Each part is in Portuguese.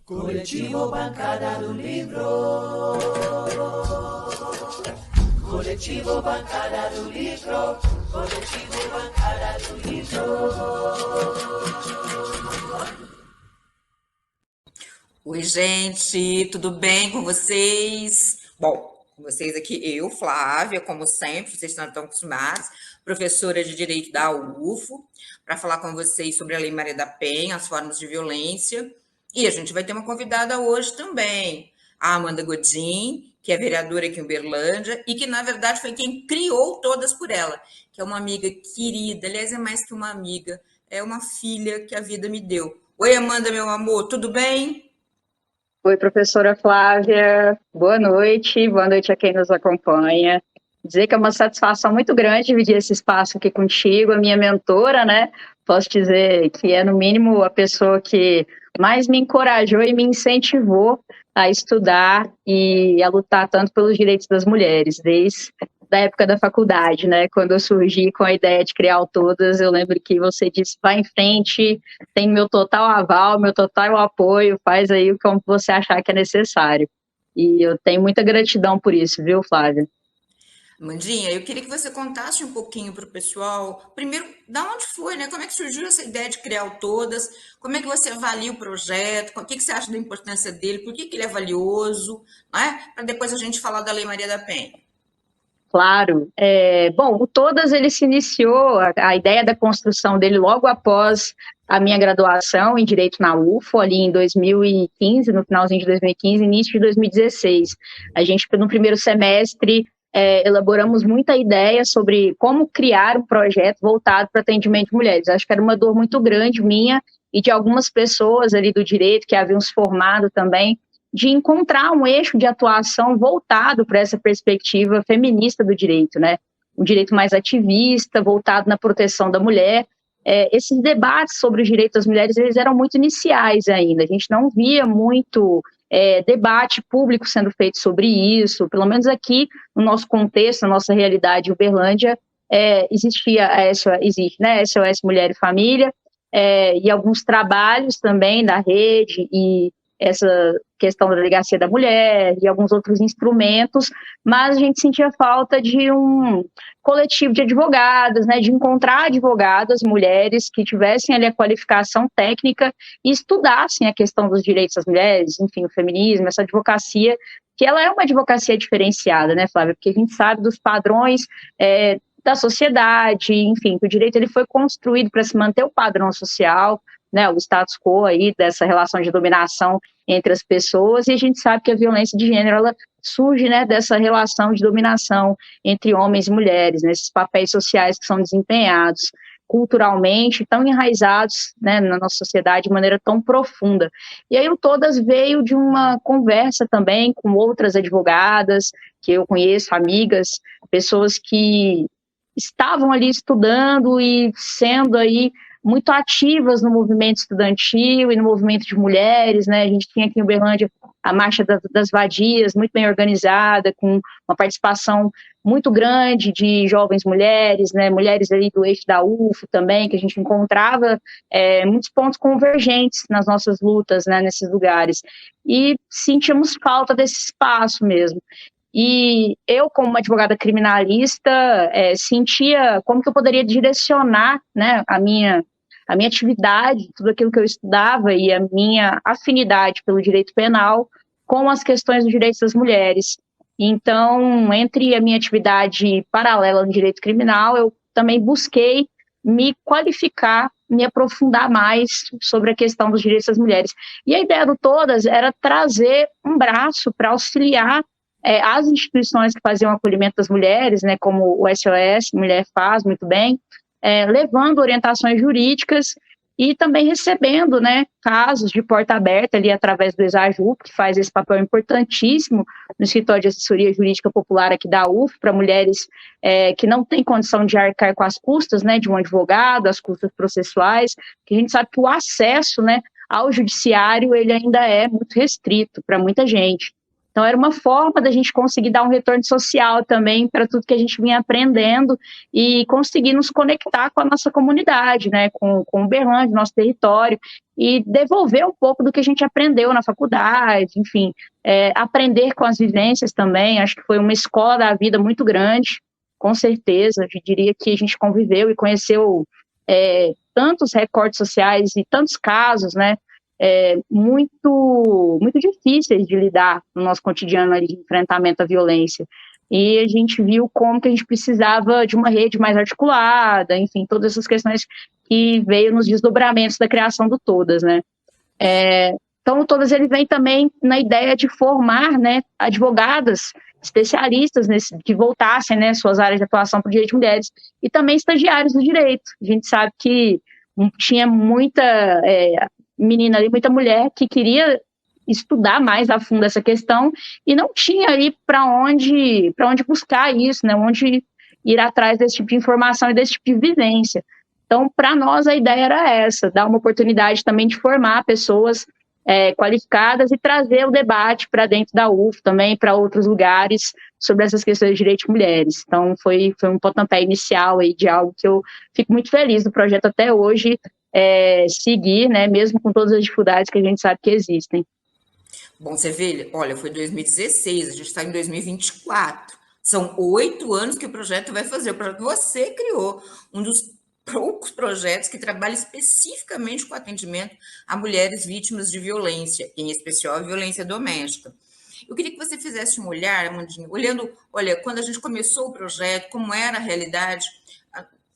Coletivo Bancada do Livro. Coletivo Bancada do Livro. Coletivo Bancada do Livro. Oi, gente, tudo bem com vocês? Bom, com vocês aqui eu, Flávia, como sempre, vocês estão acostumados, professora de Direito da UFO, para falar com vocês sobre a Lei Maria da Penha, as formas de violência. E a gente vai ter uma convidada hoje também, a Amanda Godin, que é vereadora aqui em Uberlândia e que, na verdade, foi quem criou Todas por Ela, que é uma amiga querida, aliás, é mais que uma amiga, é uma filha que a vida me deu. Oi, Amanda, meu amor, tudo bem? Oi, professora Flávia, boa noite a quem nos acompanha. Dizer que é uma satisfação muito grande dividir esse espaço aqui contigo, a minha mentora, né? Posso dizer que é, no mínimo, a pessoa que mais me encorajou e me incentivou a estudar e a lutar tanto pelos direitos das mulheres, desde a época da faculdade, né? Quando eu surgi com a ideia de criar o Todas, eu lembro que você disse, vai em frente, tem meu total aval, meu total apoio, faz aí o que você achar que é necessário. E eu tenho muita gratidão por isso, viu, Flávia? Mandinha, eu queria que você contasse um pouquinho para o pessoal, primeiro, da onde foi, né? Como é que surgiu essa ideia de criar o Todas? Como é que você avalia o projeto? O que você acha da importância dele? Por que ele é valioso? Né? Para depois a gente falar da Lei Maria da Penha. Claro. Bom, o Todas, ele se iniciou, a ideia da construção dele logo após a minha graduação em Direito na UFO, ali em 2015, no finalzinho de 2015, início de 2016. A gente, no primeiro semestre, elaboramos muita ideia sobre como criar um projeto voltado para atendimento de mulheres. Acho que era uma dor muito grande minha e de algumas pessoas ali do direito que haviam se formado também, de encontrar um eixo de atuação voltado para essa perspectiva feminista do direito, né? Um direito mais ativista, voltado na proteção da mulher. Esses debates sobre os direitos das mulheres, eles eram muito iniciais ainda, a gente não via muito debate público sendo feito sobre isso, pelo menos aqui no nosso contexto, na nossa realidade Uberlândia, existe, né, SOS Mulher e Família, e alguns trabalhos também da rede e essa questão da delegacia da mulher e alguns outros instrumentos, mas a gente sentia falta de um coletivo de advogadas, né, de encontrar advogadas, mulheres que tivessem ali a qualificação técnica e estudassem a questão dos direitos das mulheres, enfim, o feminismo, essa advocacia, que ela é uma advocacia diferenciada, né, Flávia, porque a gente sabe dos padrões da sociedade, enfim, que o direito ele foi construído para se manter o padrão social, né, o status quo aí dessa relação de dominação entre as pessoas, e a gente sabe que a violência de gênero, ela surge, né, dessa relação de dominação entre homens e mulheres, né, esses papéis sociais que são desempenhados culturalmente, tão enraizados, né, na nossa sociedade de maneira tão profunda. E aí o Todas veio de uma conversa também com outras advogadas que eu conheço, amigas, pessoas que estavam ali estudando e sendo aí muito ativas no movimento estudantil e no movimento de mulheres, né? A gente tinha aqui em Uberlândia a Marcha das Vadias, muito bem organizada, com uma participação muito grande de jovens mulheres, né? Mulheres ali do eixo da UFO também, que a gente encontrava muitos pontos convergentes nas nossas lutas, né? Nesses lugares. E sentíamos falta desse espaço mesmo. E eu, como uma advogada criminalista, sentia como que eu poderia direcionar, né, a minha atividade, tudo aquilo que eu estudava e a minha afinidade pelo direito penal com as questões dos direitos das mulheres. Então, entre a minha atividade paralela no direito criminal, eu também busquei me qualificar, me aprofundar mais sobre a questão dos direitos das mulheres. E a ideia do Todas era trazer um braço para auxiliar as instituições que faziam acolhimento das mulheres, né, como o SOS, Mulher Faz, muito bem, levando orientações jurídicas e também recebendo, né, casos de porta aberta ali através do ESAJUP, que faz esse papel importantíssimo no escritório de assessoria jurídica popular aqui da UF, para mulheres que não têm condição de arcar com as custas, né, de um advogado, as custas processuais, que a gente sabe que o acesso, né, ao judiciário, ele ainda é muito restrito para muita gente. Então, era uma forma da gente conseguir dar um retorno social também para tudo que a gente vinha aprendendo e conseguir nos conectar com a nossa comunidade, né, com Uberlândia, nosso território, e devolver um pouco do que a gente aprendeu na faculdade, enfim, aprender com as vivências também. Acho que foi uma escola da vida muito grande, com certeza. Eu diria que a gente conviveu e conheceu tantos recortes sociais e tantos casos, né, muito, muito difíceis de lidar no nosso cotidiano ali de enfrentamento à violência. E a gente viu como que a gente precisava de uma rede mais articulada, enfim, todas essas questões que veio nos desdobramentos da criação do Todas, né. Então, o Todas, ele vem também na ideia de formar, né, advogadas especialistas que voltassem, né, suas áreas de atuação para o direito de mulheres, e também estagiários do direito. A gente sabe que tinha muita menina ali, muita mulher que queria estudar mais a fundo essa questão e não tinha aí para onde buscar isso, né, onde ir atrás desse tipo de informação e desse tipo de vivência. Então, para nós, a ideia era essa, dar uma oportunidade também de formar pessoas qualificadas e trazer o debate para dentro da UF também, para outros lugares, sobre essas questões de direitos de mulheres. Então, foi um pontapé inicial aí de algo que eu fico muito feliz do projeto até hoje seguir, né, mesmo com todas as dificuldades que a gente sabe que existem. Bom, você vê, olha, foi 2016, a gente está em 2024. São 8 anos que o projeto vai fazer. O projeto você criou, um dos poucos projetos que trabalha especificamente com atendimento a mulheres vítimas de violência, em especial a violência doméstica. Eu queria que você fizesse um olhar, Amandinha, olhando, olha, quando a gente começou o projeto, como era a realidade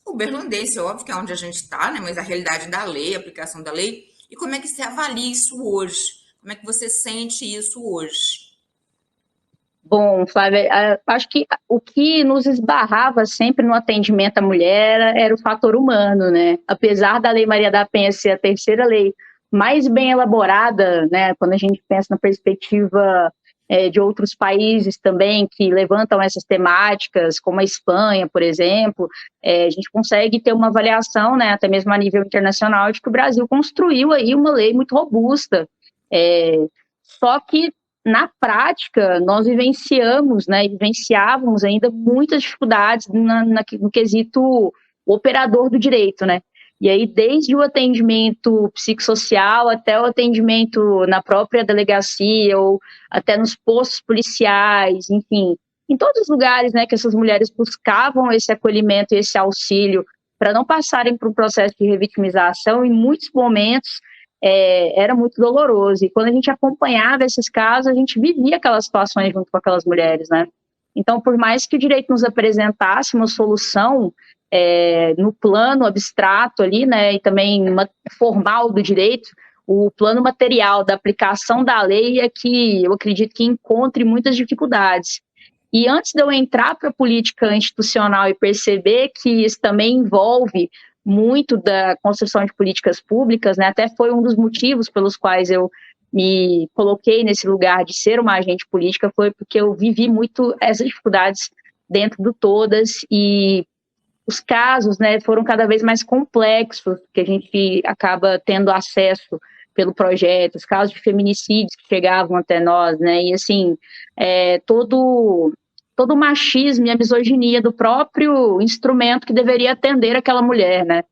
uberlandense, óbvio que é onde a gente está, né, mas a realidade da lei, a aplicação da lei, e como é que você avalia isso hoje? Como é que você sente isso hoje? Bom, Flávia, acho que o que nos esbarrava sempre no atendimento à mulher era o fator humano, né? Apesar da Lei Maria da Penha ser a terceira lei mais bem elaborada, né, quando a gente pensa na perspectiva de outros países também que levantam essas temáticas, como a Espanha, por exemplo, a gente consegue ter uma avaliação, né, até mesmo a nível internacional, de que o Brasil construiu aí uma lei muito robusta. Só que, na prática, nós vivenciávamos ainda muitas dificuldades no quesito operador do direito, né? E aí, desde o atendimento psicossocial até o atendimento na própria delegacia ou até nos postos policiais, enfim, em todos os lugares, né, que essas mulheres buscavam esse acolhimento e esse auxílio para não passarem por um processo de revitimização, em muitos momentos era muito doloroso. E quando a gente acompanhava esses casos, a gente vivia aquelas situações junto com aquelas mulheres, né? Então, por mais que o direito nos apresentasse uma solução no plano abstrato ali, né, e também formal do direito, o plano material da aplicação da lei é que eu acredito que encontre muitas dificuldades. E antes de eu entrar para a política institucional e perceber que isso também envolve muito da construção de políticas públicas, né, até foi um dos motivos pelos quais eu me coloquei nesse lugar de ser uma agente política, foi porque eu vivi muito essas dificuldades dentro do Todas, e os casos, né, foram cada vez mais complexos, que a gente acaba tendo acesso pelo projeto, os casos de feminicídios que chegavam até nós, né, e assim, todo o machismo e a misoginia do próprio instrumento que deveria atender aquela mulher, né.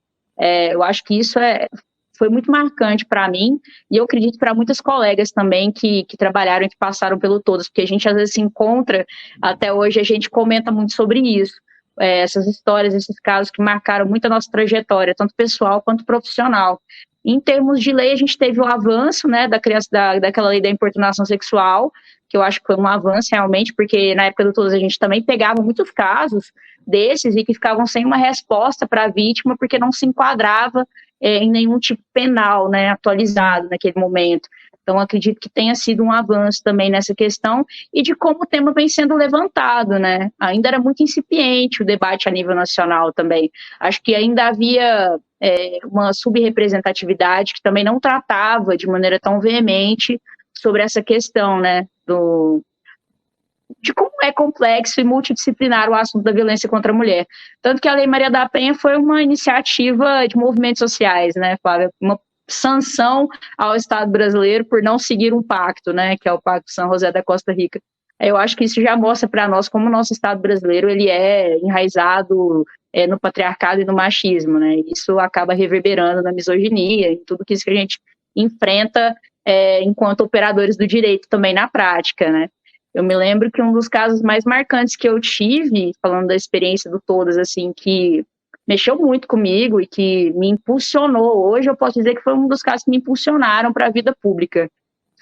Eu acho que isso foi muito marcante para mim, e eu acredito para muitas colegas também que trabalharam e que passaram pelo Todas, porque a gente às vezes se encontra, até hoje a gente comenta muito sobre isso, essas histórias, esses casos que marcaram muito a nossa trajetória, tanto pessoal quanto profissional. Em termos de lei, a gente teve o avanço, né, da criação daquela lei da importunação sexual, que eu acho que foi um avanço realmente, porque na época do Todas a gente também pegava muitos casos desses e que ficavam sem uma resposta para a vítima, porque não se enquadrava em nenhum tipo penal, né, atualizado naquele momento. Então, acredito que tenha sido um avanço também nessa questão e de como o tema vem sendo levantado, né? Ainda era muito incipiente o debate a nível nacional também. Acho que ainda havia uma subrepresentatividade que também não tratava de maneira tão veemente sobre essa questão, né? De como é complexo e multidisciplinar o assunto da violência contra a mulher. Tanto que a Lei Maria da Penha foi uma iniciativa de movimentos sociais, né, Flávia? Uma sanção ao Estado brasileiro por não seguir um pacto, né, que é o Pacto São José da Costa Rica. Eu acho que isso já mostra para nós como o nosso Estado brasileiro ele é enraizado no patriarcado e no machismo, né? Isso acaba reverberando na misoginia, em tudo isso que a gente enfrenta enquanto operadores do direito também na prática, né? Eu me lembro que um dos casos mais marcantes que eu tive, falando da experiência do Todas, assim, que mexeu muito comigo e que me impulsionou, hoje eu posso dizer que foi um dos casos que me impulsionaram para a vida pública,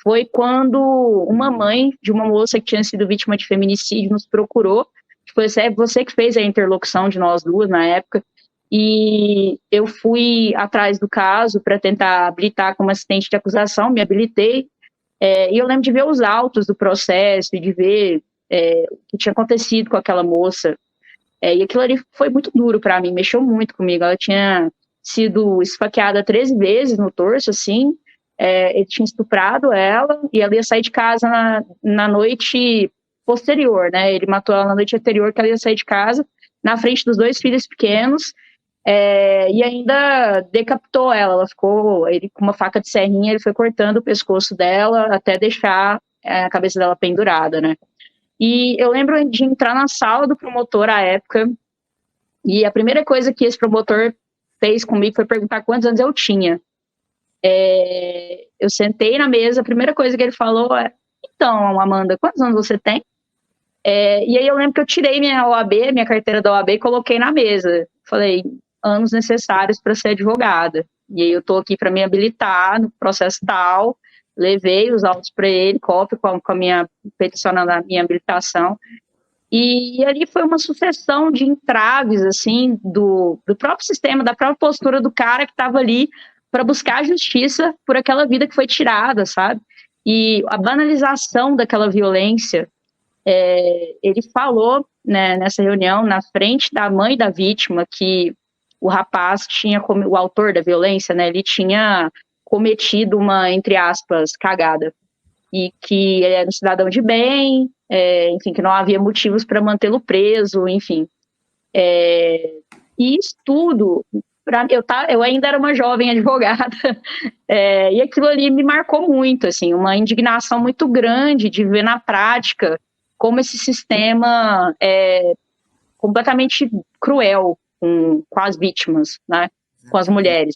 foi quando uma mãe de uma moça que tinha sido vítima de feminicídio nos procurou. Foi você que fez a interlocução de nós duas na época, e eu fui atrás do caso para tentar habilitar como assistente de acusação, me habilitei, e eu lembro de ver os autos do processo e de ver o que tinha acontecido com aquela moça, e aquilo ali foi muito duro para mim, mexeu muito comigo. Ela tinha sido esfaqueada 13 vezes no torso, assim, ele tinha estuprado ela e ela ia sair de casa na noite posterior, né? Ele matou ela na noite anterior, que ela ia sair de casa, na frente dos 2 filhos pequenos, e ainda decapitou ela ficou, ele com uma faca de serrinha, ele foi cortando o pescoço dela até deixar a cabeça dela pendurada, né? E eu lembro de entrar na sala do promotor à época, e a primeira coisa que esse promotor fez comigo foi perguntar quantos anos eu tinha. Eu sentei na mesa, a primeira coisa que ele falou então, Amanda, quantos anos você tem? E aí eu lembro que eu tirei minha carteira da OAB e coloquei na mesa. Falei, anos necessários para ser advogada. E aí eu tô aqui para me habilitar no processo tal, levei os autos para ele, cópia com a minha petição na minha habilitação. E ali foi uma sucessão de entraves, assim, do próprio sistema, da própria postura do cara que estava ali para buscar justiça por aquela vida que foi tirada, sabe? E a banalização daquela violência, ele falou, né, nessa reunião, na frente da mãe da vítima, que o rapaz tinha, o autor da violência, né, ele tinha cometido uma, entre aspas, cagada, e que ele era um cidadão de bem, enfim, que não havia motivos para mantê-lo preso, enfim. E isso tudo, eu ainda era uma jovem advogada, e aquilo ali me marcou muito, assim, uma indignação muito grande de ver na prática como esse sistema é completamente cruel com as vítimas, né, com as mulheres.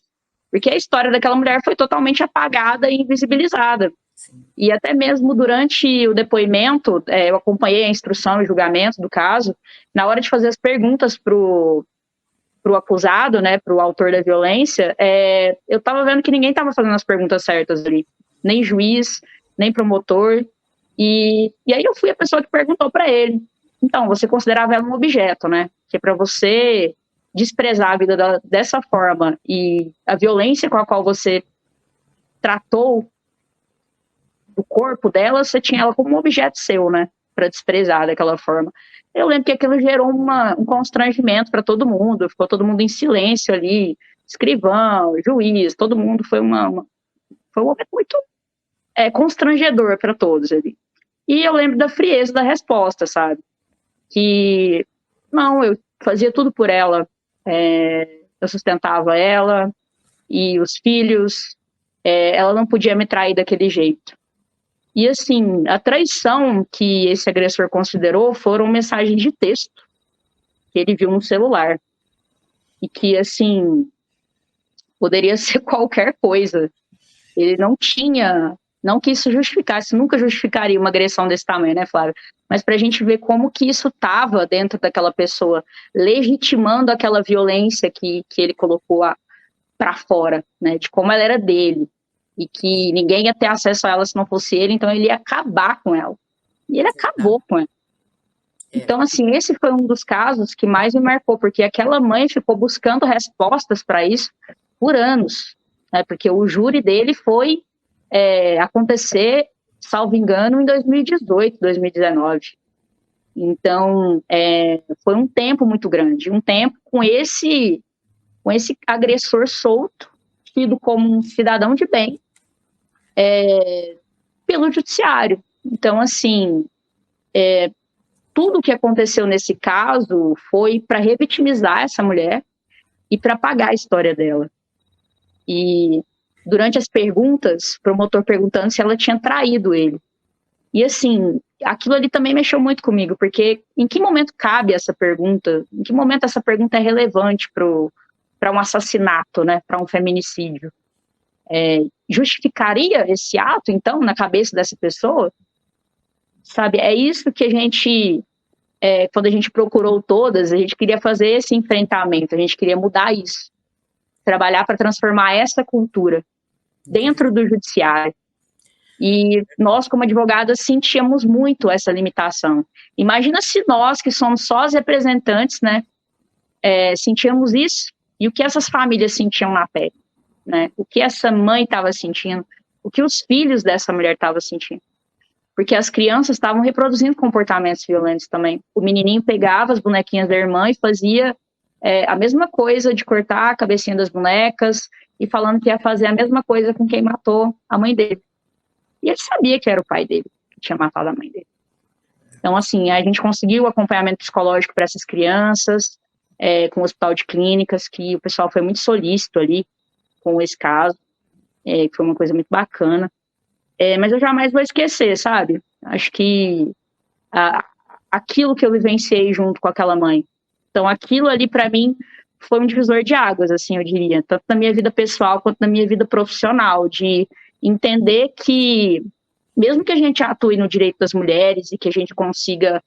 Porque a história daquela mulher foi totalmente apagada e invisibilizada. Sim. E até mesmo durante o depoimento, eu acompanhei a instrução e julgamento do caso, na hora de fazer as perguntas pro acusado, né, pro autor da violência, eu estava vendo que ninguém estava fazendo as perguntas certas ali, nem juiz, nem promotor, e aí eu fui a pessoa que perguntou para ele, então, você considerava ela um objeto, né, que para você desprezar a vida dessa forma e a violência com a qual você tratou o corpo dela, você tinha ela como um objeto seu, né, para desprezar daquela forma. Eu lembro que aquilo gerou um constrangimento para todo mundo, ficou todo mundo em silêncio ali, escrivão, juiz, todo mundo, foi um momento muito constrangedor para todos ali. E eu lembro da frieza da resposta, sabe, que não, eu fazia tudo por ela, eu sustentava ela e os filhos, ela não podia me trair daquele jeito. E assim, a traição que esse agressor considerou foram mensagens de texto que ele viu no celular e que assim, poderia ser qualquer coisa. Ele não que isso justificasse, nunca justificaria uma agressão desse tamanho, né, Flávia? Mas para a gente ver como que isso estava dentro daquela pessoa, legitimando aquela violência que ele colocou para fora, né, de como ela era dele, e que ninguém ia ter acesso a ela se não fosse ele, então ele ia acabar com ela. E ele acabou com ela. Então, assim, esse foi um dos casos que mais me marcou, porque aquela mãe ficou buscando respostas para isso por anos, né, porque o júri dele foi acontecer, salvo engano, em 2018, 2019. Então, foi um tempo muito grande, um tempo com esse agressor solto, tido como um cidadão de bem, pelo judiciário. Então, assim, tudo o que aconteceu nesse caso foi para revitimizar essa mulher e para apagar a história dela. E durante as perguntas, o promotor perguntando se ela tinha traído ele. E assim, aquilo ali também mexeu muito comigo, porque em que momento cabe essa pergunta? Em que momento essa pergunta é relevante para um assassinato, né? Para um feminicídio? Justificaria esse ato, então, na cabeça dessa pessoa? Sabe, é isso que a gente, quando a gente procurou todas, a gente queria fazer esse enfrentamento, a gente queria mudar isso, trabalhar para transformar essa cultura dentro do judiciário. E nós, como advogadas, sentíamos muito essa limitação. Imagina se nós, que somos só as representantes, né, sentíamos isso, e o que essas famílias sentiam na pele, né? O que essa mãe estava sentindo, o que os filhos dessa mulher estavam sentindo. Porque as crianças estavam reproduzindo comportamentos violentos também. O menininho pegava as bonequinhas da irmã e fazia a mesma coisa de cortar a cabecinha das bonecas e falando que ia fazer a mesma coisa com quem matou a mãe dele. E ele sabia que era o pai dele que tinha matado a mãe dele. Então, assim, a gente conseguiu acompanhamento psicológico para essas crianças, com o hospital de clínicas, que o pessoal foi muito solícito ali com esse caso, que foi uma coisa muito bacana. Mas eu jamais vou esquecer, sabe? Acho que aquilo que eu vivenciei junto com aquela mãe. Então, aquilo ali, para mim, foi um divisor de águas, assim, eu diria. Tanto na minha vida pessoal, quanto na minha vida profissional, de entender que, mesmo que a gente atue no direito das mulheres e que a gente consiga,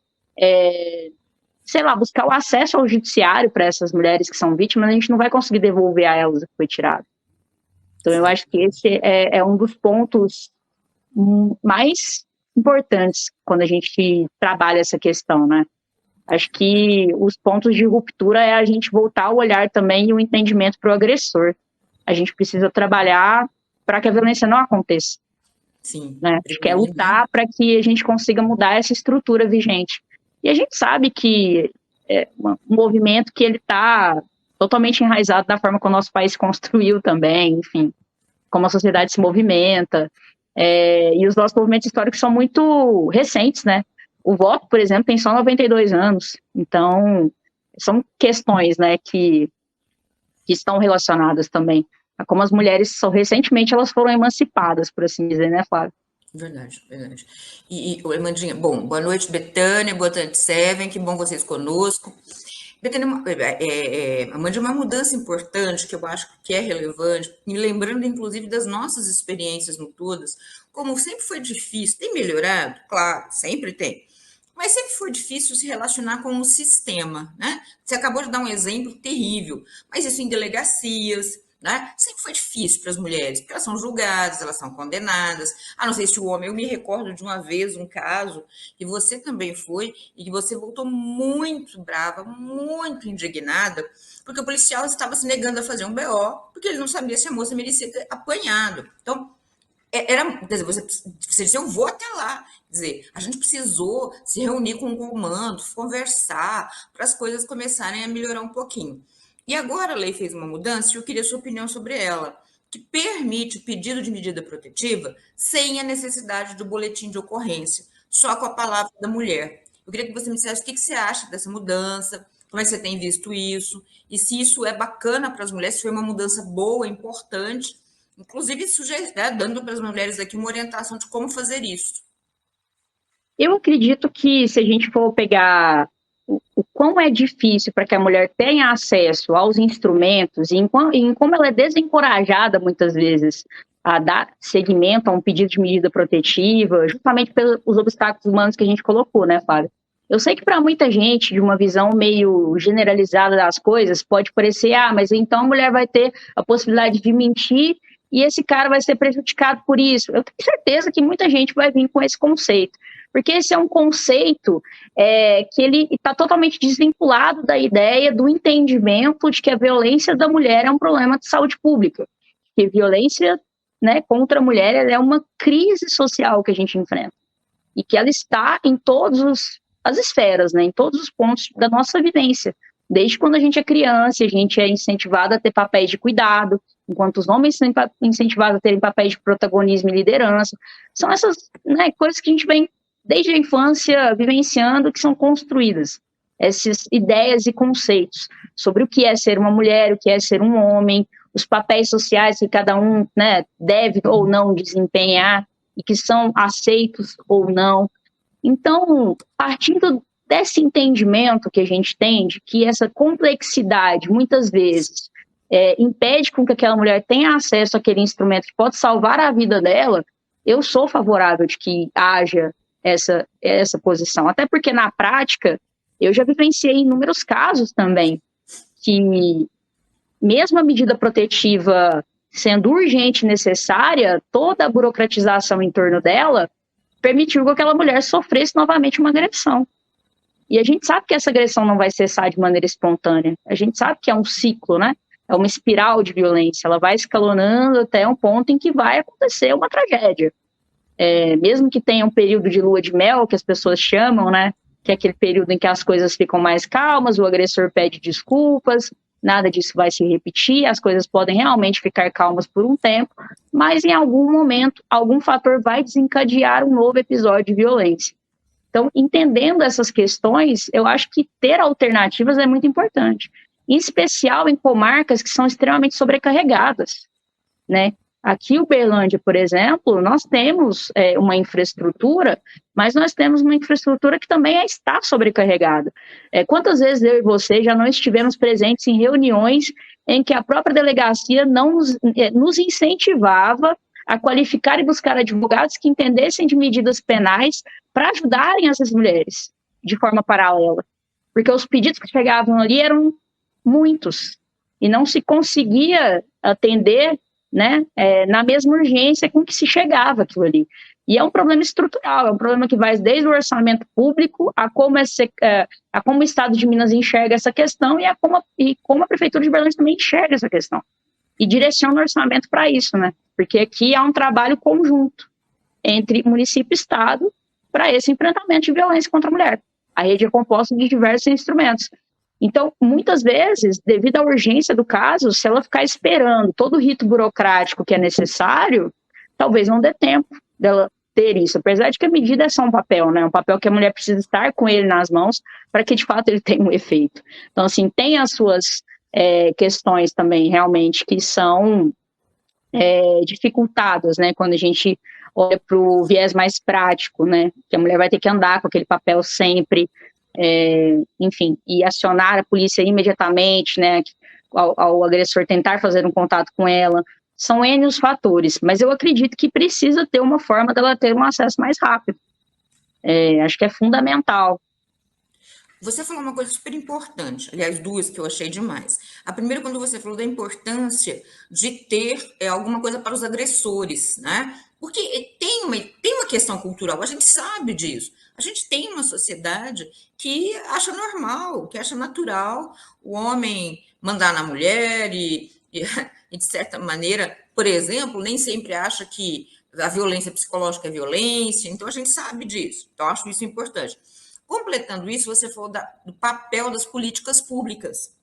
sei lá, buscar o acesso ao judiciário para essas mulheres que são vítimas, a gente não vai conseguir devolver a elas o que foi tirado. Então, eu acho que esse é um dos pontos mais importantes quando a gente trabalha essa questão, né? Acho que os pontos de ruptura é a gente voltar o olhar também e o entendimento para o agressor. A gente precisa trabalhar para que a violência não aconteça. Sim. Né? Acho que é lutar para que a gente consiga mudar essa estrutura vigente. E a gente sabe que é um movimento que ele está totalmente enraizado da forma como o nosso país se construiu também, enfim, como a sociedade se movimenta. E os nossos movimentos históricos são muito recentes, né? O voto, por exemplo, tem só 92 anos. Então, são questões, né, que estão relacionadas também a como as mulheres recentemente elas foram emancipadas, por assim dizer, né, Flávia? Verdade, verdade. E Amandinha, bom, boa noite, Betânia, boa noite, Seven, que bom vocês conosco. Betânia, Amandinha, uma mudança importante que eu acho que é relevante, me lembrando, inclusive, das nossas experiências no Todas, como sempre foi difícil, tem melhorado? Claro, sempre tem. Mas sempre foi difícil se relacionar com o sistema, né? Você acabou de dar um exemplo terrível, mas isso em delegacias, né? Sempre foi difícil para as mulheres, porque elas são julgadas, elas são condenadas. Ah, não sei se o homem, eu me recordo de uma vez um caso que você também foi e que você voltou muito brava, muito indignada, porque o policial estava se negando a fazer um BO, porque ele não sabia se a moça merecia ter apanhado. Então, quer dizer, você disse, eu vou até lá. Quer dizer, a gente precisou se reunir com o comando, conversar, para as coisas começarem a melhorar um pouquinho. E agora a lei fez uma mudança e eu queria a sua opinião sobre ela, que permite o pedido de medida protetiva sem a necessidade do boletim de ocorrência, só com a palavra da mulher. Eu queria que você me dissesse o que você acha dessa mudança, como é que você tem visto isso, e se isso é bacana para as mulheres, se foi uma mudança boa, importante, inclusive dando para as mulheres aqui uma orientação de como fazer isso. Eu acredito que se a gente for pegar o quão é difícil para que a mulher tenha acesso aos instrumentos e em como ela é desencorajada muitas vezes a dar seguimento a um pedido de medida protetiva, justamente pelos obstáculos humanos que a gente colocou, né, Flávia? Eu sei que para muita gente, de uma visão meio generalizada das coisas, pode parecer, mas então a mulher vai ter a possibilidade de mentir e esse cara vai ser prejudicado por isso. Eu tenho certeza que muita gente vai vir com esse conceito, porque esse é um conceito que ele está totalmente desvinculado da ideia do entendimento de que a violência da mulher é um problema de saúde pública, que violência, né, contra a mulher é uma crise social que a gente enfrenta, e que ela está em todas as esferas, né, em todos os pontos da nossa vivência. Desde quando a gente é criança, a gente é incentivado a ter papéis de cuidado, enquanto os homens são incentivados a terem papéis de protagonismo e liderança. São essas, né, coisas que a gente vem desde a infância vivenciando, que são construídas. Essas ideias e conceitos sobre o que é ser uma mulher, o que é ser um homem, os papéis sociais que cada um, né, deve ou não desempenhar e que são aceitos ou não. Então, partindo desse entendimento que a gente tem de que essa complexidade, muitas vezes, impede com que aquela mulher tenha acesso àquele instrumento que pode salvar a vida dela, eu sou favorável de que haja essa posição. Até porque, na prática, eu já vivenciei inúmeros casos também que, mesmo a medida protetiva sendo urgente e necessária, toda a burocratização em torno dela permitiu que aquela mulher sofresse novamente uma agressão. E a gente sabe que essa agressão não vai cessar de maneira espontânea. A gente sabe que é um ciclo, né? É uma espiral de violência. Ela vai escalonando até um ponto em que vai acontecer uma tragédia. Mesmo que tenha um período de lua de mel, que as pessoas chamam, né? Que é aquele período em que as coisas ficam mais calmas, o agressor pede desculpas, nada disso vai se repetir, as coisas podem realmente ficar calmas por um tempo, mas em algum momento, algum fator vai desencadear um novo episódio de violência. Então, entendendo essas questões, eu acho que ter alternativas é muito importante, em especial em comarcas que são extremamente sobrecarregadas, né? Aqui, Uberlândia, por exemplo, nós temos uma infraestrutura, mas nós temos uma infraestrutura que também está sobrecarregada. Quantas vezes eu e você já não estivemos presentes em reuniões em que a própria delegacia não nos incentivava a qualificar e buscar advogados que entendessem de medidas penais para ajudarem essas mulheres de forma paralela? Porque os pedidos que chegavam ali eram muitos e não se conseguia atender, né, na mesma urgência com que se chegava aquilo ali. E é um problema estrutural, é um problema que vai desde o orçamento público a como o Estado de Minas enxerga essa questão e como a Prefeitura de Uberlândia também enxerga essa questão. E direciona o orçamento para isso, né? Porque aqui há um trabalho conjunto entre município e Estado para esse enfrentamento de violência contra a mulher. A rede é composta de diversos instrumentos. Então, muitas vezes, devido à urgência do caso, se ela ficar esperando todo o rito burocrático que é necessário, talvez não dê tempo dela ter isso, apesar de que a medida é só um papel, né? Um papel que a mulher precisa estar com ele nas mãos para que, de fato, ele tenha um efeito. Então, assim, tem as suas questões também, realmente, que são dificultadas, né? Quando a gente olha para o viés mais prático, né? Que a mulher vai ter que andar com aquele papel sempre, enfim, e acionar a polícia imediatamente, né, ao agressor tentar fazer um contato com ela, são N os fatores, mas eu acredito que precisa ter uma forma dela ter um acesso mais rápido, acho que é fundamental. Você falou uma coisa super importante, aliás, duas que eu achei demais. A primeira, quando você falou da importância de ter alguma coisa para os agressores, né? Porque tem uma questão cultural, a gente sabe disso. A gente tem uma sociedade que acha normal, que acha natural o homem mandar na mulher e de certa maneira, por exemplo, nem sempre acha que a violência psicológica é violência, então a gente sabe disso. Então, acho isso importante. Completando isso, você falou do papel das políticas públicas,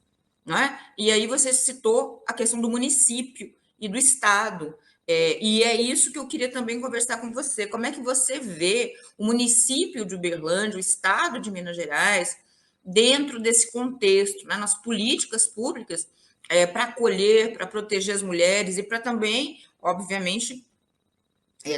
não é? E aí você citou a questão do município e do Estado. E é isso que eu queria também conversar com você. Como é que você vê o município de Uberlândia, o Estado de Minas Gerais, dentro desse contexto, né, nas políticas públicas, para acolher, para proteger as mulheres e para também, obviamente,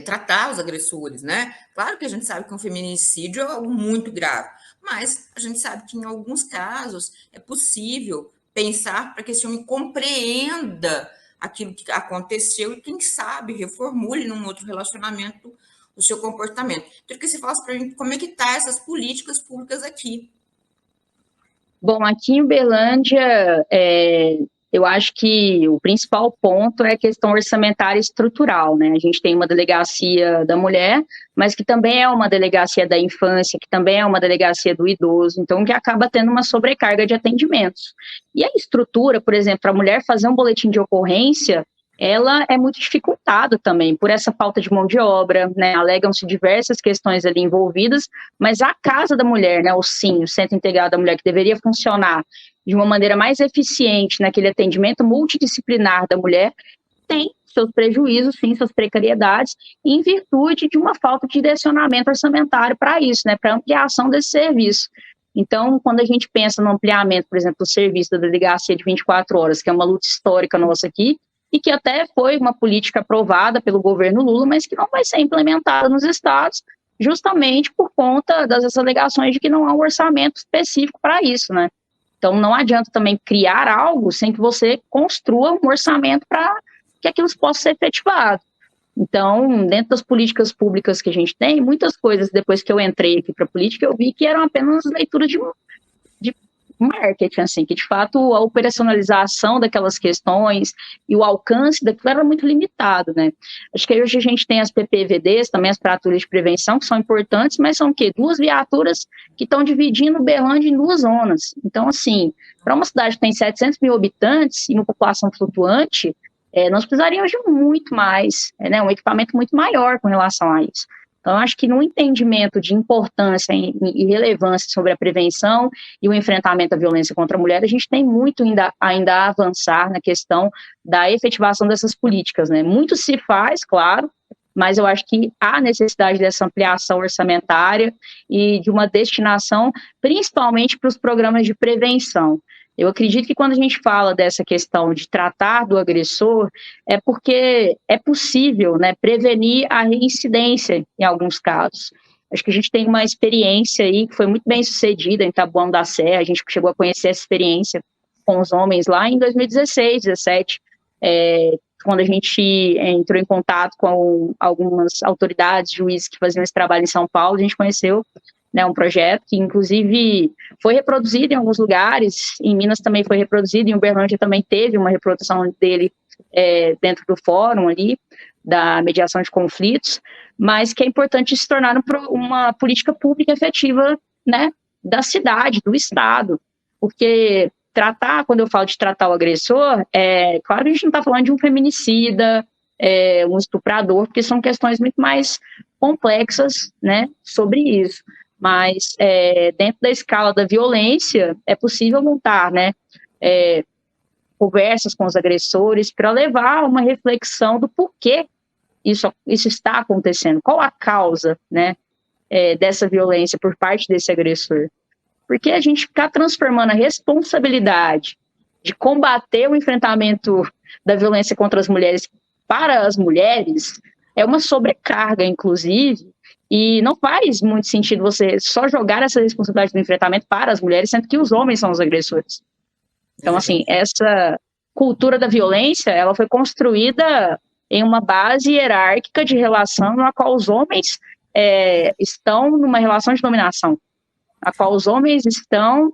tratar os agressores, né? Claro que a gente sabe que um feminicídio é algo muito grave, mas a gente sabe que em alguns casos é possível pensar para que esse homem compreenda aquilo que aconteceu e, quem sabe, reformule num outro relacionamento o seu comportamento. Então, que você falasse para mim como é que tá essas políticas públicas aqui. Bom, aqui em Uberlândia, eu acho que o principal ponto é a questão orçamentária estrutural, né? A gente tem uma delegacia da mulher, mas que também é uma delegacia da infância, que também é uma delegacia do idoso, então que acaba tendo uma sobrecarga de atendimentos. E a estrutura, por exemplo, para a mulher fazer um boletim de ocorrência, ela é muito dificultada também por essa falta de mão de obra, né? Alegam-se diversas questões ali envolvidas, mas a Casa da Mulher, né, o SIM, o Centro Integrado da Mulher, que deveria funcionar de uma maneira mais eficiente naquele atendimento multidisciplinar da mulher, tem seus prejuízos, sim, suas precariedades, em virtude de uma falta de direcionamento orçamentário para isso, né, para ampliação desse serviço. Então, quando a gente pensa no ampliamento, por exemplo, do serviço da delegacia de 24 horas, que é uma luta histórica nossa aqui, e que até foi uma política aprovada pelo governo Lula, mas que não vai ser implementada nos estados, justamente por conta das alegações de que não há um orçamento específico para isso, né? Então, não adianta também criar algo sem que você construa um orçamento para que aquilo possa ser efetivado. Então, dentro das políticas públicas que a gente tem, muitas coisas, depois que eu entrei aqui para a política, eu vi que eram apenas leituras de marketing, assim, que de fato a operacionalização daquelas questões e o alcance daquilo era muito limitado, né? Acho que hoje a gente tem as PPVDs, também as patrulhas de prevenção, que são importantes, mas são o quê? 2 viaturas que estão dividindo Uberlândia em 2 zonas. Então, assim, para uma cidade que tem 700 mil habitantes e uma população flutuante, nós precisaríamos de muito mais, né, um equipamento muito maior com relação a isso. Então, eu acho que no entendimento de importância e relevância sobre a prevenção e o enfrentamento da violência contra a mulher, a gente tem muito ainda a avançar na questão da efetivação dessas políticas, né? Muito se faz, claro, mas eu acho que há necessidade dessa ampliação orçamentária e de uma destinação, principalmente para os programas de prevenção. Eu acredito que quando a gente fala dessa questão de tratar do agressor, é porque é possível, né, prevenir a reincidência em alguns casos. Acho que a gente tem uma experiência aí que foi muito bem sucedida em Taboão da Serra, a gente chegou a conhecer essa experiência com os homens lá em 2016, 2017, quando a gente entrou em contato com algumas autoridades, juízes que faziam esse trabalho em São Paulo, a gente conheceu, né, um projeto que, inclusive, foi reproduzido em alguns lugares, em Minas também foi reproduzido, em Uberlândia também teve uma reprodução dele dentro do fórum ali, da mediação de conflitos, mas que é importante se tornar uma política pública efetiva, né, da cidade, do estado, porque quando eu falo de tratar o agressor, claro que a gente não está falando de um feminicida, um estuprador, porque são questões muito mais complexas, né, sobre isso. Mas dentro da escala da violência é possível montar, né, conversas com os agressores para levar a uma reflexão do porquê isso está acontecendo, qual a causa, né, dessa violência por parte desse agressor. Porque a gente ficar transformando a responsabilidade de combater o enfrentamento da violência contra as mulheres para as mulheres é uma sobrecarga, inclusive. E não faz muito sentido você só jogar essa responsabilidade do enfrentamento para as mulheres, sendo que os homens são os agressores. Então, assim, essa cultura da violência, ela foi construída em uma base hierárquica de relação na qual os homens estão numa relação de dominação, na qual os homens estão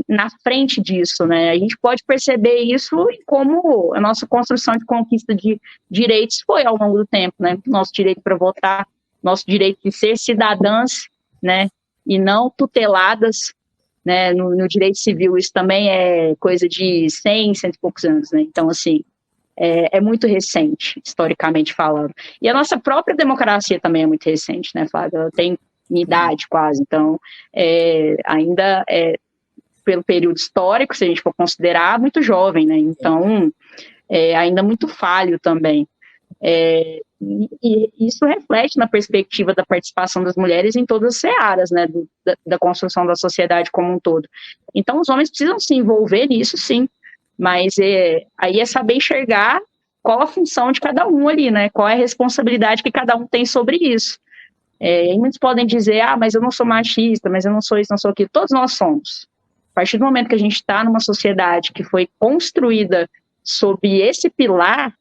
na frente disso, né? A gente pode perceber isso em como a nossa construção de conquista de direitos foi ao longo do tempo, né? Nosso direito para votar, nosso direito de ser cidadãs, né, e não tuteladas, né, no direito civil, isso também é coisa de 100 e poucos anos, né, então, assim, é muito recente, historicamente falando. E a nossa própria democracia também é muito recente, né, Flávia? Ela tem idade quase, então, ainda pelo período histórico, se a gente for considerar, muito jovem, né, então, ainda muito falho também. E isso reflete na perspectiva da participação das mulheres em todas as searas, né, da construção da sociedade como um todo. Então, os homens precisam se envolver nisso, sim, mas aí é saber enxergar qual a função de cada um ali, né, qual é a responsabilidade que cada um tem sobre isso. E muitos podem dizer, mas eu não sou machista, mas eu não sou isso, não sou aquilo. Todos nós somos. A partir do momento que a gente está numa sociedade que foi construída sob esse pilar,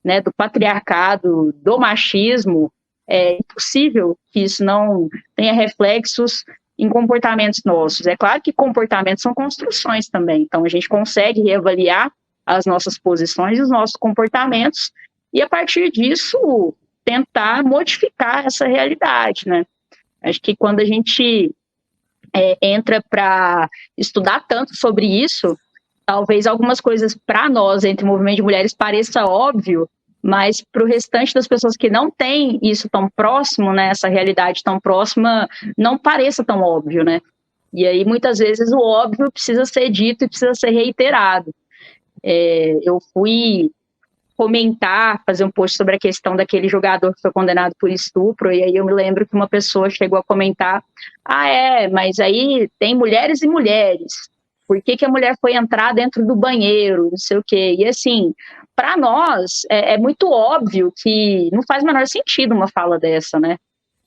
né, do patriarcado, do machismo, é impossível que isso não tenha reflexos em comportamentos nossos. É claro que comportamentos são construções também, então a gente consegue reavaliar as nossas posições e os nossos comportamentos e, a partir disso, tentar modificar essa realidade, né? Acho que quando a gente entra para estudar tanto sobre isso, talvez algumas coisas para nós, entre o movimento de mulheres, pareça óbvio, mas para o restante das pessoas que não têm isso tão próximo, né, essa realidade tão próxima, não pareça tão óbvio, né? E aí, muitas vezes, o óbvio precisa ser dito e precisa ser reiterado. Eu fui comentar, fazer um post sobre a questão daquele jogador que foi condenado por estupro, e aí eu me lembro que uma pessoa chegou a comentar, mas aí tem mulheres e mulheres, por que a mulher foi entrar dentro do banheiro, não sei o quê, e assim, para nós é muito óbvio que não faz o menor sentido uma fala dessa, né,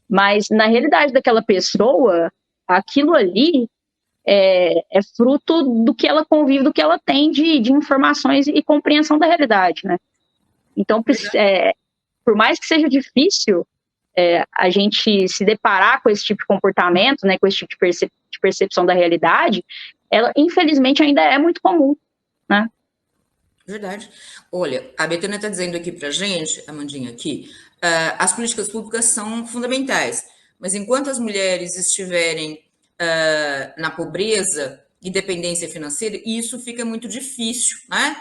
mas na realidade daquela pessoa, aquilo ali é fruto do que ela convive, do que ela tem de informações e compreensão da realidade, né. Então, por mais que seja difícil a gente se deparar com esse tipo de comportamento, né, com esse tipo de percepção da realidade, ela, infelizmente, ainda é muito comum, né? Verdade. Olha, a Betânia está dizendo aqui para a gente, Amandinha, aqui, as políticas públicas são fundamentais, mas enquanto as mulheres estiverem na pobreza e dependência financeira, isso fica muito difícil, né?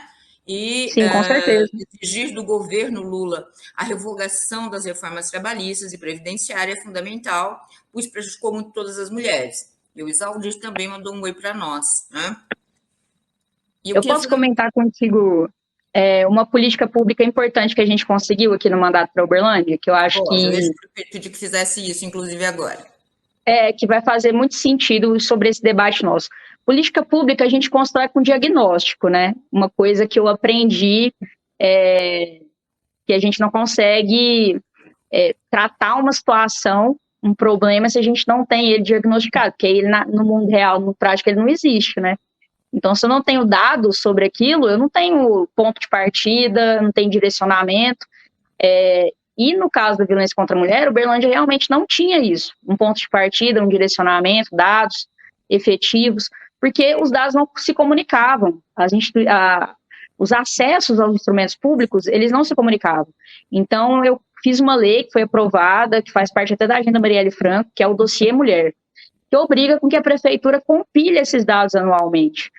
E Sim, com certeza. exigir do governo Lula a revogação das reformas trabalhistas e previdenciárias é fundamental, pois prejudicou muito todas as mulheres. E o Isaldir também mandou um oi para nós, né? Eu posso comentar contigo uma política pública importante que a gente conseguiu aqui no mandato para Uberlândia, que eu acho que... Eu pedi que fizesse isso, inclusive agora. Que vai fazer muito sentido sobre esse debate nosso. Política pública a gente constrói com diagnóstico, né? Uma coisa que eu aprendi que a gente não consegue tratar uma situação, um problema, se a gente não tem ele diagnosticado, porque ele no mundo real, no prático, ele não existe, né? Então, se eu não tenho dados sobre aquilo, eu não tenho ponto de partida, não tenho direcionamento. E no caso da violência contra a mulher, Uberlândia realmente não tinha isso, um ponto de partida, um direcionamento, dados efetivos, porque os dados não se comunicavam. Os acessos aos instrumentos públicos, eles não se comunicavam. Então, eu fiz uma lei que foi aprovada, que faz parte até da agenda Marielle Franco, que é o Dossiê Mulher, que obriga com que a prefeitura compile esses dados anualmente,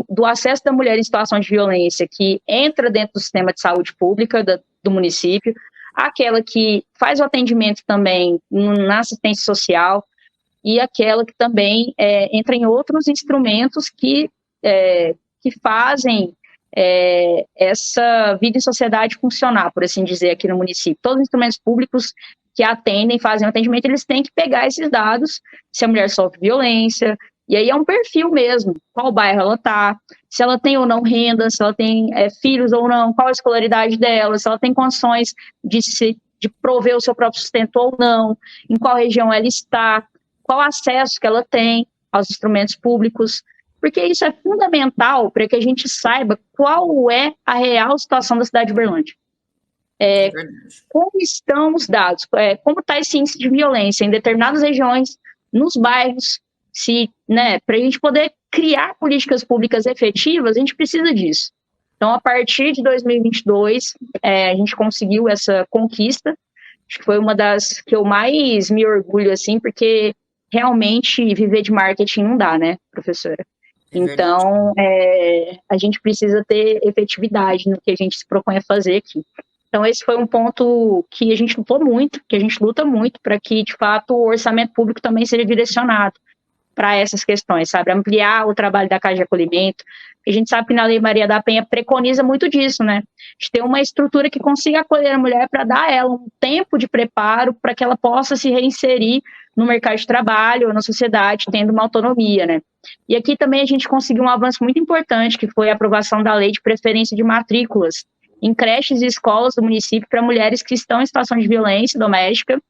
do acesso da mulher em situação de violência, que entra dentro do sistema de saúde pública do município, aquela que faz o atendimento também na assistência social, e aquela que também entra em outros instrumentos que fazem essa vida em sociedade funcionar, por assim dizer, aqui no município. Todos os instrumentos públicos que atendem, fazem o atendimento, eles têm que pegar esses dados, se a mulher sofre violência, e aí é um perfil mesmo, qual bairro ela está, se ela tem ou não renda, se ela tem filhos ou não, qual a escolaridade dela, se ela tem condições de prover o seu próprio sustento ou não, em qual região ela está, qual acesso que ela tem aos instrumentos públicos, porque isso é fundamental para que a gente saiba qual é a real situação da cidade de Uberlândia. Como estão os dados, como está esse índice de violência em determinadas regiões, nos bairros, para a gente poder criar políticas públicas efetivas, a gente precisa disso. Então, a partir de 2022, a gente conseguiu essa conquista, acho que foi uma das que eu mais me orgulho, assim, porque realmente viver de marketing não dá, né, professora? Então, a gente precisa ter efetividade no que a gente se propõe a fazer aqui. Então, esse foi um ponto que a gente lutou muito, que a gente luta muito para que, de fato, o orçamento público também seja direcionado para essas questões, sabe? Ampliar o trabalho da Casa de Acolhimento. A gente sabe que na Lei Maria da Penha preconiza muito disso, né? De ter uma estrutura que consiga acolher a mulher para dar a ela um tempo de preparo para que ela possa se reinserir no mercado de trabalho ou na sociedade, tendo uma autonomia, né? E aqui também a gente conseguiu um avanço muito importante, que foi a aprovação da Lei de Preferência de Matrículas em creches e escolas do município para mulheres que estão em situação de violência doméstica,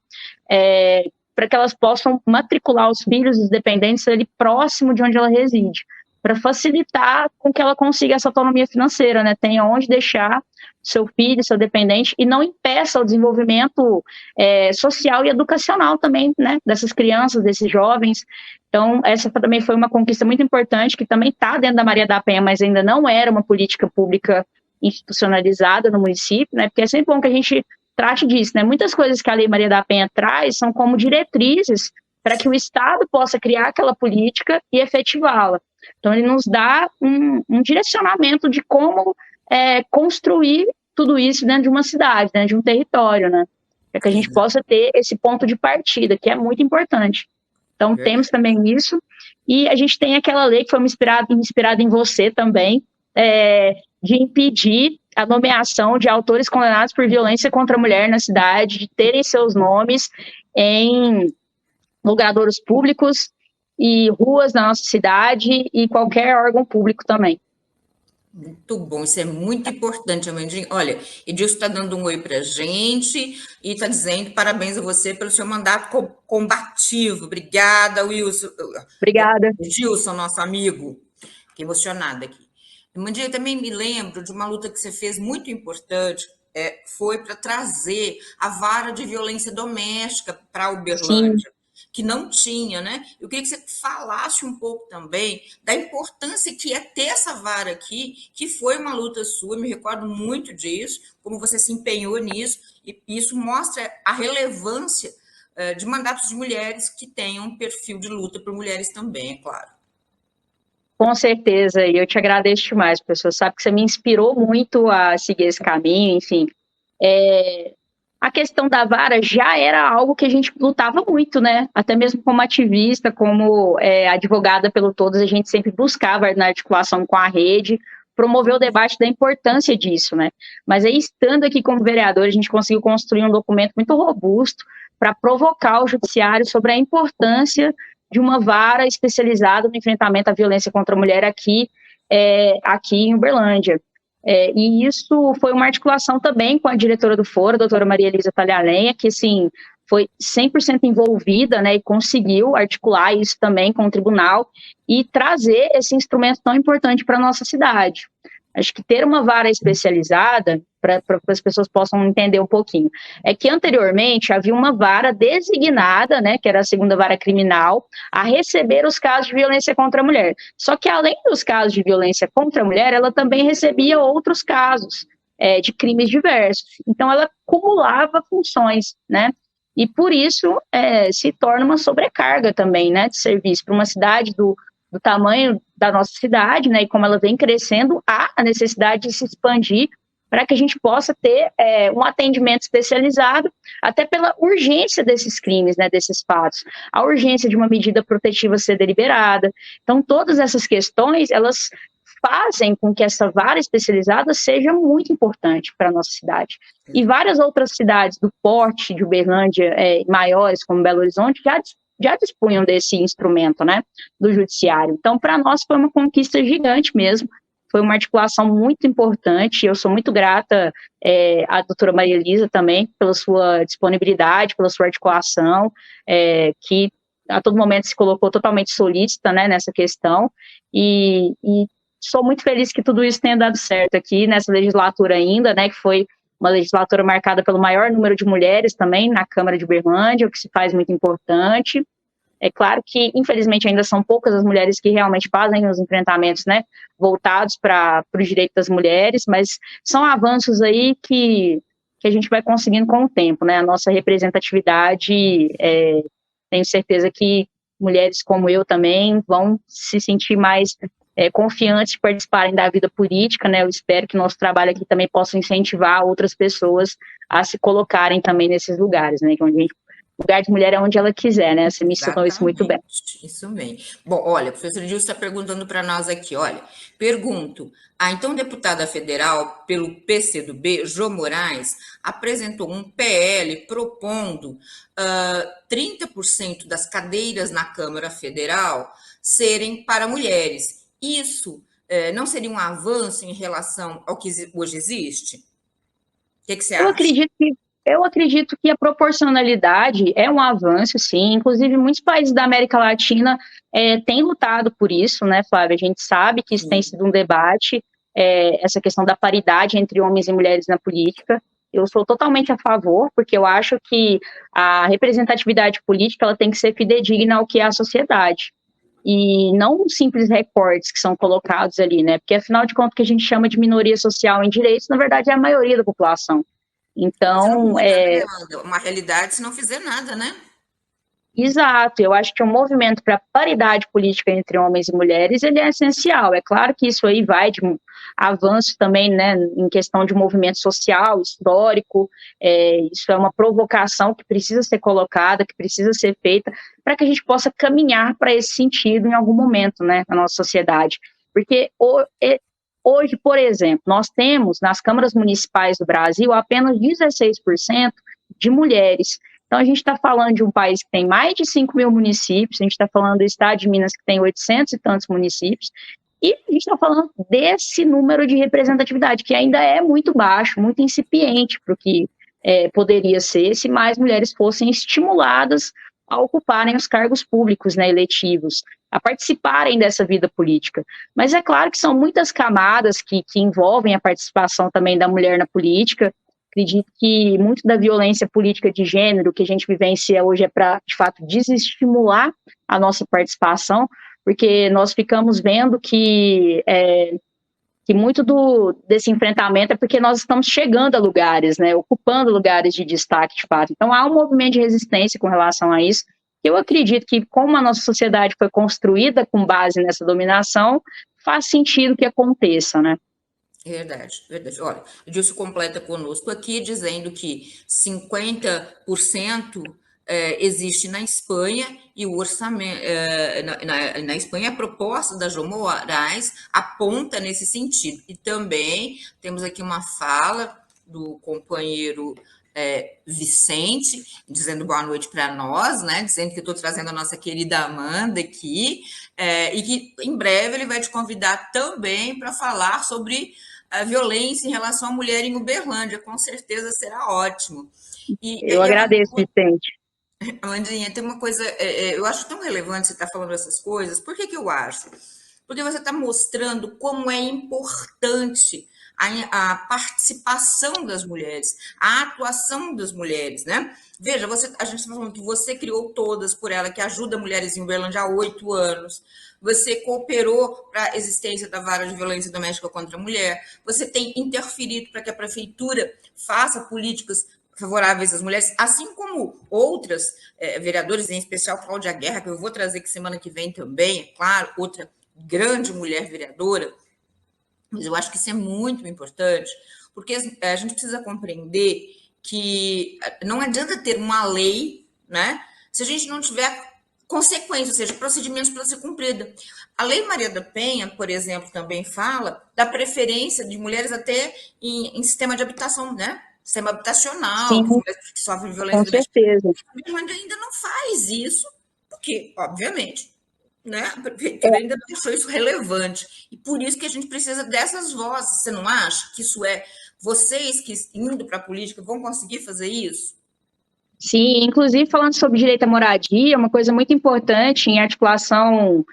para que elas possam matricular os filhos dos dependentes ali próximo de onde ela reside, para facilitar com que ela consiga essa autonomia financeira, né? Tenha onde deixar seu filho, seu dependente, e não impeça o desenvolvimento social e educacional também, né? Dessas crianças, desses jovens. Então, essa também foi uma conquista muito importante, que também está dentro da Maria da Penha, mas ainda não era uma política pública institucionalizada no município, né? Porque é sempre bom que a gente trate disso, né? Muitas coisas que a Lei Maria da Penha traz são como diretrizes para que o Estado possa criar aquela política e efetivá-la. Então, ele nos dá um direcionamento de como construir tudo isso dentro de uma cidade, dentro de um território, né? Para que a gente possa ter esse ponto de partida, que é muito importante. Então, temos também isso. E a gente tem aquela lei que foi inspirada em você também, de impedir a nomeação de autores condenados por violência contra a mulher na cidade, de terem seus nomes em logradouros públicos e ruas da nossa cidade e qualquer órgão público também. Muito bom, isso é muito importante, Amandinha. Olha, Edilson está dando um oi para a gente e está dizendo parabéns a você pelo seu mandato combativo. Obrigada, Wilson. Obrigada. Edilson, nosso amigo. Fiquei emocionada aqui. Amandinha, eu também me lembro de uma luta que você fez muito importante, foi para trazer a vara de violência doméstica para Uberlândia. Sim. Que não tinha, né? Eu queria que você falasse um pouco também da importância que é ter essa vara aqui, que foi uma luta sua, me recordo muito disso, como você se empenhou nisso, e isso mostra a relevância de mandatos de mulheres que tenham um perfil de luta por mulheres também, é claro. Com certeza, e eu te agradeço demais, professor, sabe que você me inspirou muito a seguir esse caminho, enfim. A questão da vara já era algo que a gente lutava muito, né? Até mesmo como ativista, como advogada pelo Todos, a gente sempre buscava, na articulação com a rede, promover o debate da importância disso, né? Mas aí, estando aqui como vereador, a gente conseguiu construir um documento muito robusto para provocar o judiciário sobre a importância de uma vara especializada no enfrentamento à violência contra a mulher aqui em Uberlândia. E isso foi uma articulação também com a diretora do foro, a doutora Maria Elisa Talhalenha, que, assim, foi 100% envolvida, né, e conseguiu articular isso também com o tribunal e trazer esse instrumento tão importante para a nossa cidade. Acho que ter uma vara especializada, para que as pessoas possam entender um pouquinho, é que anteriormente havia uma vara designada, né, que era a segunda vara criminal, a receber os casos de violência contra a mulher. Só que além dos casos de violência contra a mulher, ela também recebia outros casos de crimes diversos. Então ela acumulava funções, né? E por isso se torna uma sobrecarga também, né, de serviço para uma cidade do tamanho da nossa cidade, né, e como ela vem crescendo, há a necessidade de se expandir para que a gente possa ter um atendimento especializado, até pela urgência desses crimes, né, desses fatos, a urgência de uma medida protetiva ser deliberada. Então, todas essas questões, elas fazem com que essa vara especializada seja muito importante para a nossa cidade. E várias outras cidades do porte de Uberlândia, maiores, como Belo Horizonte, já dispunham desse instrumento, né, do judiciário. Então, para nós foi uma conquista gigante mesmo, foi uma articulação muito importante, eu sou muito grata à doutora Maria Elisa também, pela sua disponibilidade, pela sua articulação, que a todo momento se colocou totalmente solícita, né, nessa questão, e sou muito feliz que tudo isso tenha dado certo aqui nessa legislatura ainda, né, que foi uma legislatura marcada pelo maior número de mulheres também na Câmara de Uberlândia, o que se faz muito importante. É claro que, infelizmente, ainda são poucas as mulheres que realmente fazem os enfrentamentos, né, voltados para o direito das mulheres, mas são avanços aí que a gente vai conseguindo com o tempo, né, a nossa representatividade, tenho certeza que mulheres como eu também vão se sentir mais confiantes de participarem da vida política, né, eu espero que nosso trabalho aqui também possa incentivar outras pessoas a se colocarem também nesses lugares, né, onde a gente lugar de mulher é onde ela quiser, né? Você mencionou isso muito bem. Isso mesmo. Bom, olha, o professor Edilson está perguntando para nós aqui, olha, pergunto, a então deputada federal pelo PCdoB, Jô Moraes, apresentou um PL propondo 30% das cadeiras na Câmara Federal serem para mulheres. Isso não seria um avanço em relação ao que hoje existe? O que você acha? Eu acredito que a proporcionalidade é um avanço, sim. Inclusive, muitos países da América Latina têm lutado por isso, né, Flávia? A gente sabe que isso tem sido um debate, essa questão da paridade entre homens e mulheres na política. Eu sou totalmente a favor, porque eu acho que a representatividade política ela tem que ser fidedigna ao que é a sociedade. E não simples recortes que são colocados ali, né? Porque, afinal de contas, o que a gente chama de minoria social em direitos, na verdade, é a maioria da população. Então, uma realidade se não fizer nada, né? Exato, eu acho que o movimento para paridade política entre homens e mulheres, ele é essencial. É claro que isso aí vai de avanço também, né, em questão de movimento social, histórico, isso é uma provocação que precisa ser colocada, que precisa ser feita, para que a gente possa caminhar para esse sentido em algum momento, né, na nossa sociedade. Porque hoje, por exemplo, nós temos nas câmaras municipais do Brasil apenas 16% de mulheres. Então, a gente está falando de um país que tem mais de 5 mil municípios, a gente está falando do estado de Minas, que tem 800 e tantos municípios, e a gente está falando desse número de representatividade, que ainda é muito baixo, muito incipiente para o que poderia ser se mais mulheres fossem estimuladas a ocuparem os cargos públicos, né, eletivos, a participarem dessa vida política. Mas é claro que são muitas camadas que envolvem a participação também da mulher na política. Acredito que muito da violência política de gênero que a gente vivencia hoje é para, de fato, desestimular a nossa participação, porque nós ficamos vendo que muito desse enfrentamento é porque nós estamos chegando a lugares, né, ocupando lugares de destaque, de fato. Então, há um movimento de resistência com relação a isso. Eu acredito que, como a nossa sociedade foi construída com base nessa dominação, faz sentido que aconteça, né? Verdade, verdade. Olha, o Dilson completa conosco aqui dizendo que 50% existe na Espanha e o orçamento na Espanha a proposta da João Moraes aponta nesse sentido. E também temos aqui uma fala do companheiro Vicente, dizendo boa noite para nós, né? Dizendo que eu estou trazendo a nossa querida Amanda aqui, e que em breve ele vai te convidar também para falar sobre a violência em relação à mulher em Uberlândia. Com certeza será ótimo. Eu agradeço, Vicente. Amandinha, tem uma coisa, eu acho tão relevante você estar falando essas coisas. Por que eu acho? Porque você está mostrando como é importante a participação das mulheres, a atuação das mulheres, né? Veja, a gente está falando que você criou Todas por Ela, que ajuda mulheres em Uberlândia há 8 anos. Você cooperou para a existência da vara de violência doméstica contra a mulher. Você tem interferido para que a prefeitura faça políticas favoráveis às mulheres, assim como outras vereadoras, em especial Cláudia Guerra, que eu vou trazer aqui semana que vem também, é claro, outra grande mulher vereadora. Mas eu acho que isso é muito importante, porque a gente precisa compreender que não adianta ter uma lei, né, se a gente não tiver consequências, ou seja, procedimentos para ser cumprida. A Lei Maria da Penha, por exemplo, também fala da preferência de mulheres até em sistema de habitação, né? Sistema habitacional, Sim, que sofrem violência doméstica. Com certeza. A ainda não faz isso, porque, obviamente, né, a prefeitura ainda não deixou isso relevante. E por isso que a gente precisa dessas vozes. Você não acha que isso vocês que indo para a política vão conseguir fazer isso? Sim, inclusive falando sobre direito à moradia, uma coisa muito importante em articulação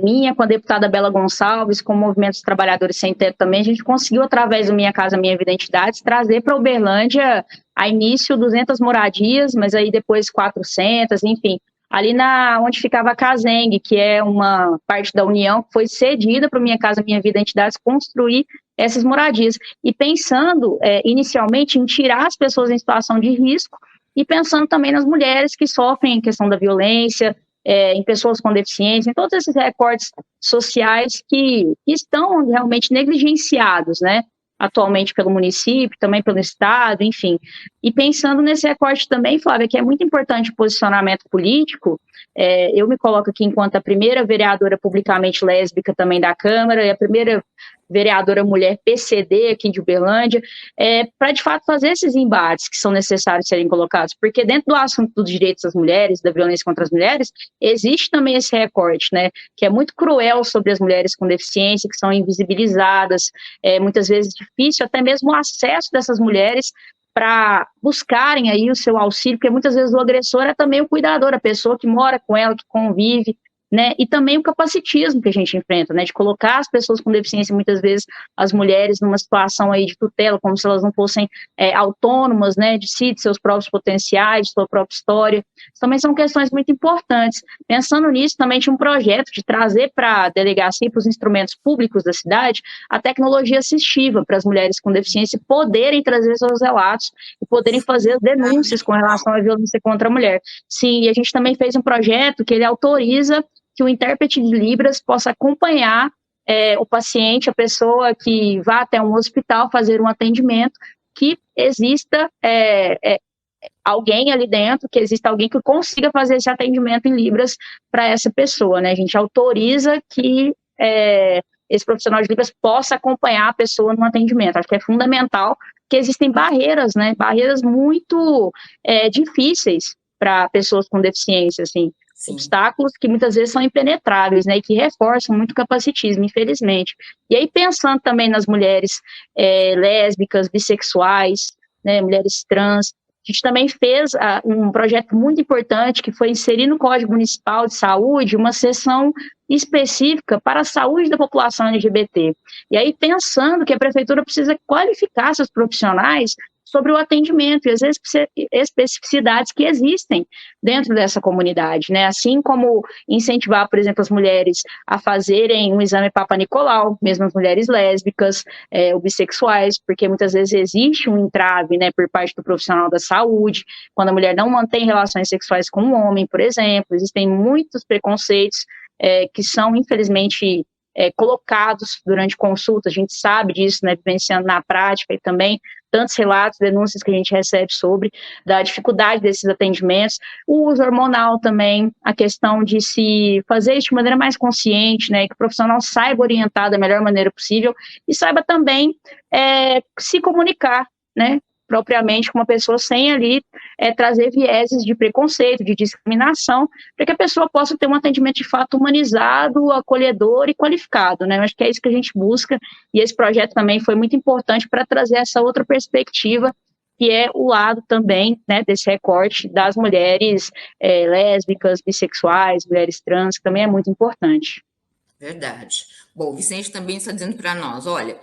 minha com a deputada Bela Gonçalves, com o Movimento dos Trabalhadores Sem Teto também, a gente conseguiu, através do Minha Casa Minha Vida Identidades, trazer para Uberlândia, a início, 200 moradias, mas aí depois 400, enfim, ali onde ficava a Casengue, que é uma parte da União, que foi cedida para o Minha Casa Minha Vida Identidades construir essas moradias. E pensando, inicialmente, em tirar as pessoas em situação de risco, e pensando também nas mulheres que sofrem a questão da violência, em pessoas com deficiência, em todos esses recortes sociais que estão realmente negligenciados, né, atualmente pelo município, também pelo Estado, enfim. E pensando nesse recorte também, Flávia, que é muito importante o posicionamento político, eu me coloco aqui enquanto a primeira vereadora publicamente lésbica também da Câmara, e a primeira vereadora mulher PCD aqui de Uberlândia, para de fato fazer esses embates que são necessários serem colocados, porque dentro do assunto dos direitos das mulheres, da violência contra as mulheres, existe também esse recorte, né, que é muito cruel sobre as mulheres com deficiência, que são invisibilizadas, muitas vezes difícil até mesmo o acesso dessas mulheres para buscarem aí o seu auxílio, porque muitas vezes o agressor é também o cuidador, a pessoa que mora com ela, que convive, né, e também o capacitismo que a gente enfrenta, né, de colocar as pessoas com deficiência, muitas vezes as mulheres, numa situação aí de tutela, como se elas não fossem autônomas, né, de si, de seus próprios potenciais, de sua própria história. Isso também são questões muito importantes. Pensando nisso, também tinha um projeto de trazer para a delegacia e para os instrumentos públicos da cidade a tecnologia assistiva para as mulheres com deficiência poderem trazer seus relatos e poderem fazer as denúncias com relação à violência contra a mulher. Sim, e a gente também fez um projeto que ele autoriza que o intérprete de Libras possa acompanhar o paciente, a pessoa que vá até um hospital fazer um atendimento, que exista alguém ali dentro, que exista alguém que consiga fazer esse atendimento em Libras para essa pessoa, né? A gente autoriza que esse profissional de Libras possa acompanhar a pessoa no atendimento. Acho que é fundamental, porque existem barreiras, né? Barreiras muito difíceis para pessoas com deficiência, assim. Sim. Obstáculos que muitas vezes são impenetráveis, né, e que reforçam muito o capacitismo, infelizmente. E aí, pensando também nas mulheres lésbicas, bissexuais, né, mulheres trans, a gente também fez um projeto muito importante, que foi inserir no Código Municipal de Saúde uma seção específica para a saúde da população LGBT. E aí, pensando que a prefeitura precisa qualificar seus profissionais sobre o atendimento e as especificidades que existem dentro dessa comunidade, né? Assim como incentivar, por exemplo, as mulheres a fazerem um exame Papa Nicolau, mesmo as mulheres lésbicas, ou bissexuais, porque muitas vezes existe um entrave, né, por parte do profissional da saúde, quando a mulher não mantém relações sexuais com um homem, por exemplo, existem muitos preconceitos que são, infelizmente, colocados durante consulta, a gente sabe disso, né, vivenciando na prática, e também tantos relatos, denúncias que a gente recebe sobre da dificuldade desses atendimentos, o uso hormonal também, a questão de se fazer isso de maneira mais consciente, né, que o profissional saiba orientar da melhor maneira possível e saiba também se comunicar, né, propriamente com uma pessoa sem ali trazer vieses de preconceito, de discriminação, para que a pessoa possa ter um atendimento de fato humanizado, acolhedor e qualificado, né? Eu acho que é isso que a gente busca, e esse projeto também foi muito importante para trazer essa outra perspectiva, que é o lado também, né, desse recorte das mulheres lésbicas, bissexuais, mulheres trans, que também é muito importante. Verdade. Bom, o Vicente também está dizendo para nós, olha,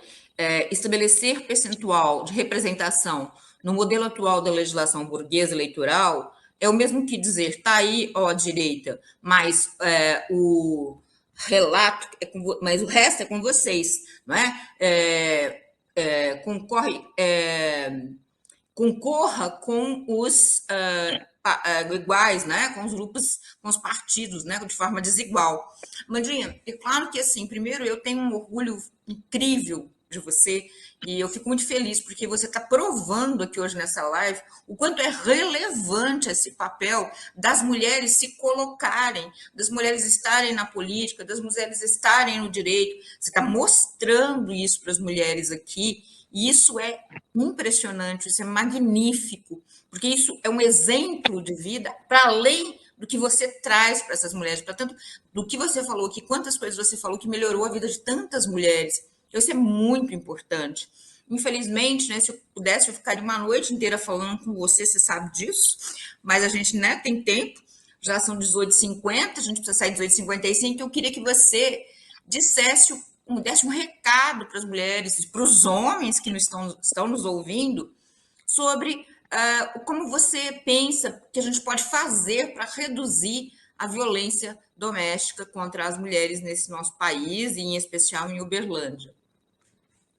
estabelecer percentual de representação no modelo atual da legislação burguesa eleitoral é o mesmo que dizer, está aí, ó, a direita, mas o relato, mas o resto é com vocês, não é? Concorra com os iguais, né, com os grupos, com os partidos, né, de forma desigual. Mandinha, é claro que, assim, primeiro eu tenho um orgulho incrível de você, e eu fico muito feliz, porque você está provando aqui hoje nessa live o quanto é relevante esse papel das mulheres se colocarem, das mulheres estarem na política, das mulheres estarem no direito. Você está mostrando isso para as mulheres aqui, e isso é impressionante, isso é magnífico, porque isso é um exemplo de vida para além do que você traz para essas mulheres, portanto, do que você falou aqui, quantas coisas você falou que melhorou a vida de tantas mulheres. Isso é muito importante. Infelizmente, né, se eu pudesse, eu ficaria uma noite inteira falando com você, você sabe disso, mas a gente, né, tem tempo, já são 18h50, a gente precisa sair 18h55, eu queria que você desse um recado para as mulheres, para os homens que estão nos ouvindo, sobre como você pensa que a gente pode fazer para reduzir a violência doméstica contra as mulheres nesse nosso país, e em especial em Uberlândia.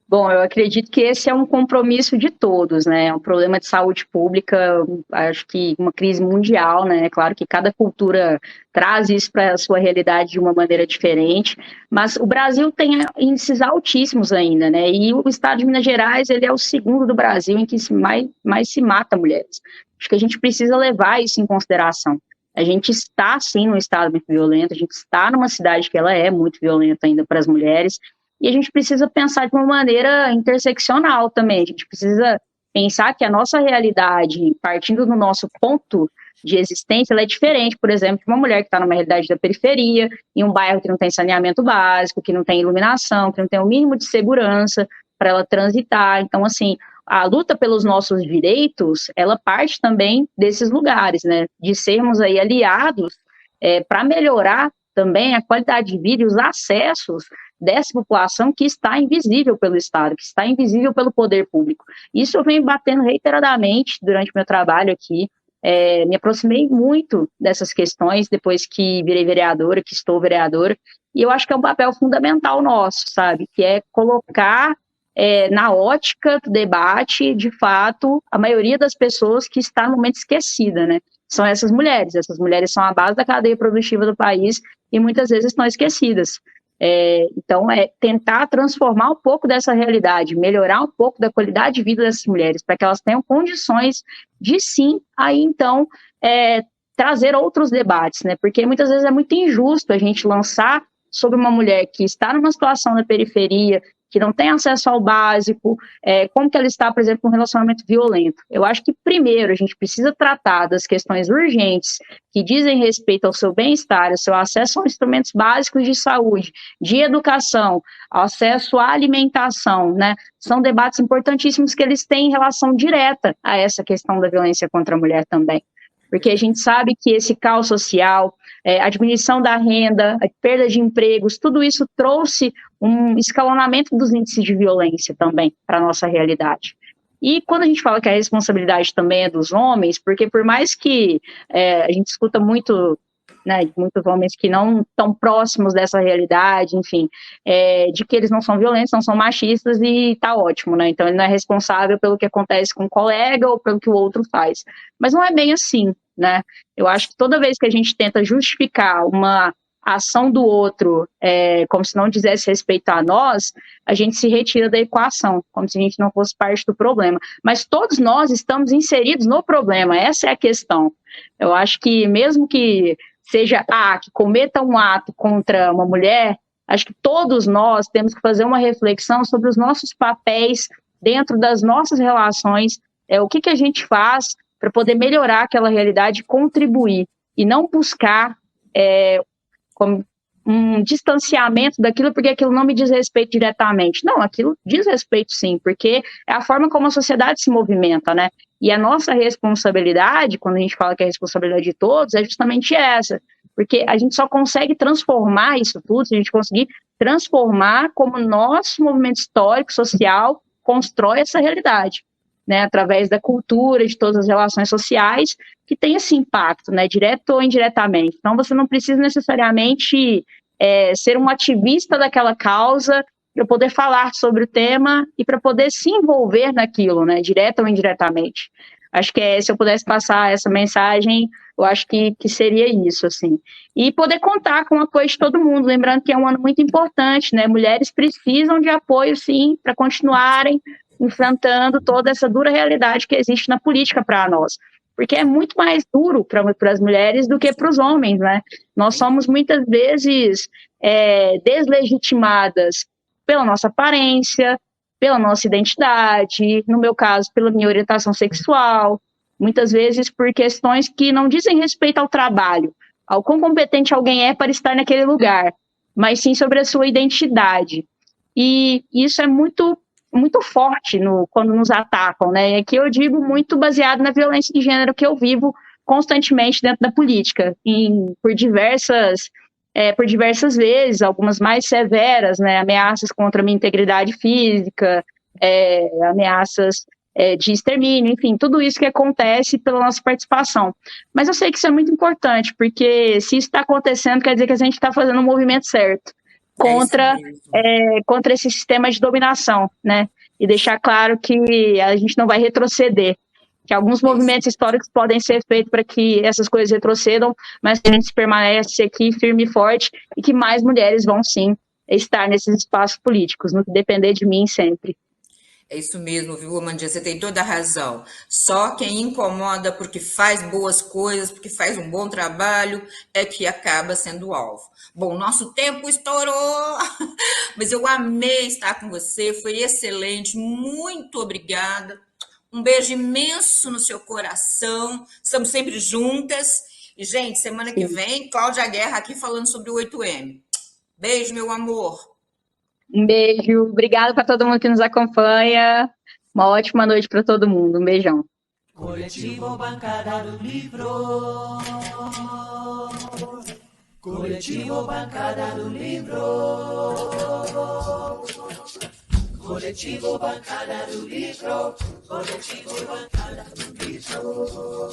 Bom, eu acredito que esse é um compromisso de todos, né? É um problema de saúde pública, acho que uma crise mundial, né? É claro que cada cultura traz isso para a sua realidade de uma maneira diferente, mas o Brasil tem índices altíssimos ainda, né? E o estado de Minas Gerais, ele é o segundo do Brasil em que mais se mata mulheres. Acho que a gente precisa levar isso em consideração. A gente está, sim, num estado muito violento, a gente está numa cidade que ela é muito violenta ainda para as mulheres, e a gente precisa pensar de uma maneira interseccional também. A gente precisa pensar que a nossa realidade, partindo do nosso ponto de existência, ela é diferente, por exemplo, de uma mulher que está numa realidade da periferia, em um bairro que não tem saneamento básico, que não tem iluminação, que não tem o mínimo de segurança para ela transitar. Então, assim, a luta pelos nossos direitos, ela parte também desses lugares, né? De sermos aí aliados para melhorar também a qualidade de vida e os acessos dessa população que está invisível pelo Estado, que está invisível pelo poder público. Isso eu venho batendo reiteradamente durante o meu trabalho aqui, me aproximei muito dessas questões depois que virei vereadora, que estou vereadora, e eu acho que é um papel fundamental nosso, sabe, que é colocar na ótica do debate, de fato, a maioria das pessoas que está no momento esquecida, né? São essas mulheres são a base da cadeia produtiva do país e muitas vezes estão esquecidas. Então, tentar transformar um pouco dessa realidade, melhorar um pouco da qualidade de vida dessas mulheres, para que elas tenham condições de, sim, aí, então, trazer outros debates, né? Porque muitas vezes é muito injusto a gente lançar sobre uma mulher que está numa situação na periferia, que não tem acesso ao básico, como que ela está, por exemplo, num relacionamento violento. Eu acho que, primeiro, a gente precisa tratar das questões urgentes que dizem respeito ao seu bem-estar, ao seu acesso aos instrumentos básicos de saúde, de educação, ao acesso à alimentação, né? São debates importantíssimos que eles têm relação direta a essa questão da violência contra a mulher também. Porque a gente sabe que esse caos social, a diminuição da renda, a perda de empregos, tudo isso trouxe um escalonamento dos índices de violência também para a nossa realidade. E quando a gente fala que a responsabilidade também é dos homens, porque por mais que a gente escuta muito, né, de muitos homens que não estão próximos dessa realidade, enfim, de que eles não são violentos, não são machistas e tá ótimo, né? Então ele não é responsável pelo que acontece com o colega ou pelo que o outro faz. Mas não é bem assim, né? Eu acho que toda vez que a gente tenta justificar uma ação do outro como se não dizesse respeito a nós, a gente se retira da equação, como se a gente não fosse parte do problema. Mas todos nós estamos inseridos no problema, essa é a questão. Eu acho que mesmo que seja que cometa um ato contra uma mulher, acho que todos nós temos que fazer uma reflexão sobre os nossos papéis dentro das nossas relações, o que a gente faz para poder melhorar aquela realidade e contribuir, e não buscar como um distanciamento daquilo porque aquilo não me diz respeito diretamente. Não, aquilo diz respeito sim, porque é a forma como a sociedade se movimenta, né? E a nossa responsabilidade, quando a gente fala que é a responsabilidade de todos, é justamente essa, porque a gente só consegue transformar isso tudo, se a gente conseguir transformar como nosso movimento histórico, social, constrói essa realidade, né, através da cultura, de todas as relações sociais, que tem esse impacto, né, direto ou indiretamente. Então, você não precisa necessariamente ser um ativista daquela causa para poder falar sobre o tema e para poder se envolver naquilo, né, direto ou indiretamente. Acho que se eu pudesse passar essa mensagem, eu acho que seria isso, assim. E poder contar com o apoio de todo mundo, lembrando que é um ano muito importante, né, mulheres precisam de apoio, sim, para continuarem enfrentando toda essa dura realidade que existe na política para nós. Porque é muito mais duro para as mulheres do que para os homens, né? Nós somos muitas vezes deslegitimadas pela nossa aparência, pela nossa identidade, no meu caso, pela minha orientação sexual, muitas vezes por questões que não dizem respeito ao trabalho, ao quão competente alguém é para estar naquele lugar, mas sim sobre a sua identidade. E isso é muito forte quando nos atacam, né? E aqui eu digo muito baseado na violência de gênero que eu vivo constantemente dentro da política, por diversas vezes, algumas mais severas, né? Ameaças contra a minha integridade física, ameaças de extermínio, enfim, tudo isso que acontece pela nossa participação. Mas eu sei que isso é muito importante, porque se isso está acontecendo, quer dizer que a gente está fazendo um movimento certo contra esse sistema de dominação, né? E deixar claro que a gente não vai retroceder, que alguns movimentos históricos podem ser feitos para que essas coisas retrocedam, mas que a gente permanece aqui firme e forte e que mais mulheres vão sim estar nesses espaços políticos, no que depender de mim sempre. É isso mesmo, viu, Amandinha? Você tem toda a razão. Só quem incomoda porque faz boas coisas, porque faz um bom trabalho, é que acaba sendo alvo. Bom, nosso tempo estourou, mas eu amei estar com você, foi excelente, muito obrigada. Um beijo imenso no seu coração, estamos sempre juntas. E, gente, semana que vem, Cláudia Guerra aqui falando sobre o 8M. Beijo, meu amor. Um beijo, obrigada para todo mundo que nos acompanha. Uma ótima noite para todo mundo. Um beijão. Coletivo Bancada do Livro. Coletivo Bancada do Livro. Coletivo Bancada do Livro. Coletivo Bancada do Livro.